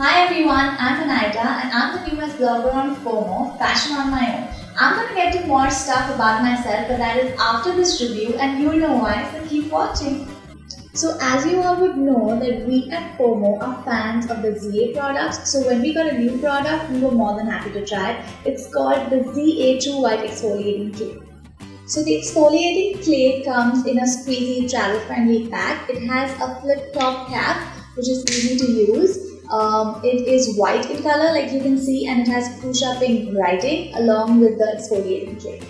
Hi everyone, I'm Anaita and I'm the newest blogger on FOMO, Fashion on My Own. I'm going to get to more stuff about myself, but that is after this review and you'll know why, so keep watching. So as you all would know that we at FOMO are fans of the ZA products, so when we got a new product, we were more than happy to try it. It's called the ZA True White Exfoliating Clay. So the exfoliating clay comes in a squeezy travel-friendly pack. It has a flip-top cap which is easy to use. It is white in color like you can see, and it has fuchsia pink writing along with the exfoliating clay.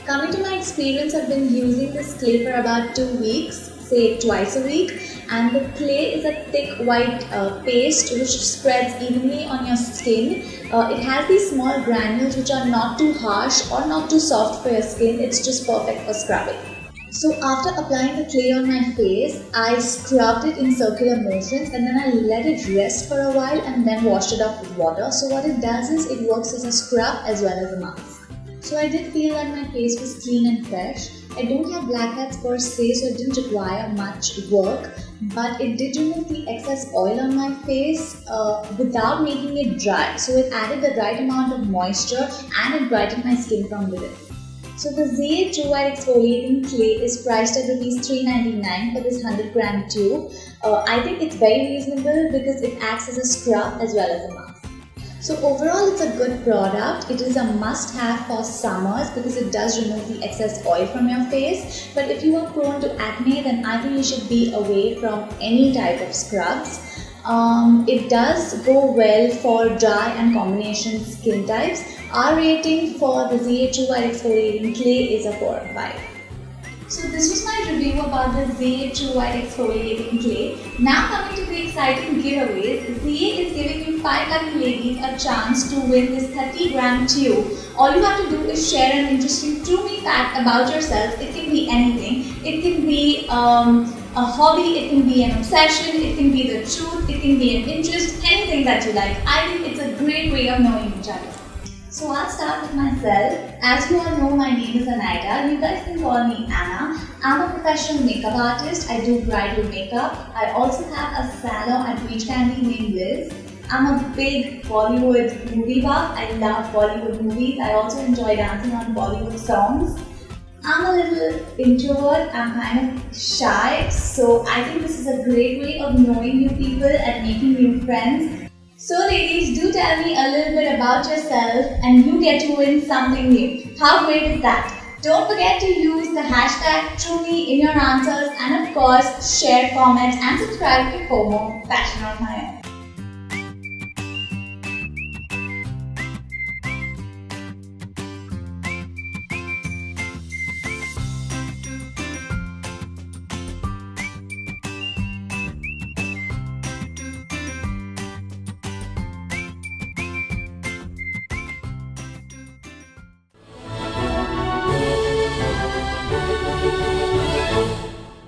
Coming to my experience, I've been using this clay for about 2 weeks, say twice a week, and the clay is a thick white paste which spreads evenly on your skin. It has these small granules which are not too harsh or not too soft for your skin. It's just perfect for scrubbing. So after applying the clay on my face, I scrubbed it in circular motions and then I let it rest for a while and then washed it off with water. So what it does is it works as a scrub as well as a mask. So I did feel that my face was clean and fresh. I don't have blackheads per se, so it didn't require much work, but it did remove the excess oil on my face without making it dry. So it added the right amount of moisture and it brightened my skin from within. So the ZA True White Exfoliating Clay is priced at Rs $3.99 for this 100-gram tube. I think it's very reasonable because it acts as a scrub as well as a mask. So overall it's a good product. It is a must-have for summers because it does remove the excess oil from your face. But if you are prone to acne, then I think you should be away from any type of scrubs. It does go well for dry and combination skin types. Our rating for the ZA True White Exfoliating Clay is a 4 out of 5. So this was my review about the ZA True White Exfoliating Clay. Now coming to the exciting giveaways, ZA is giving you 5 lucky ladies a chance to win this 30-gram tube. All you have to do is share an interesting true-me fact about yourself. It can be anything. It can be a hobby, it can be an obsession, it can be the truth, it can be an interest, anything that you like. I think it's a great way of knowing each other. So I'll start with myself. As you all know, my name is Anaita. You guys can call me Anna. I'm a professional makeup artist. I do bridal makeup. I also have a salon at Beach Candy named Liz. I'm a big Bollywood movie buff. I love Bollywood movies. I also enjoy dancing on Bollywood songs. I'm a little introvert. I'm kind of shy. So I think this is a great way of knowing new people and making new friends. So ladies, do tell me a little bit about yourself and you get to win something new. How great is that? Don't forget to use the hashtag TrueMe in your answers, and of course share, comment and subscribe to FOMO, Fashion on My Own.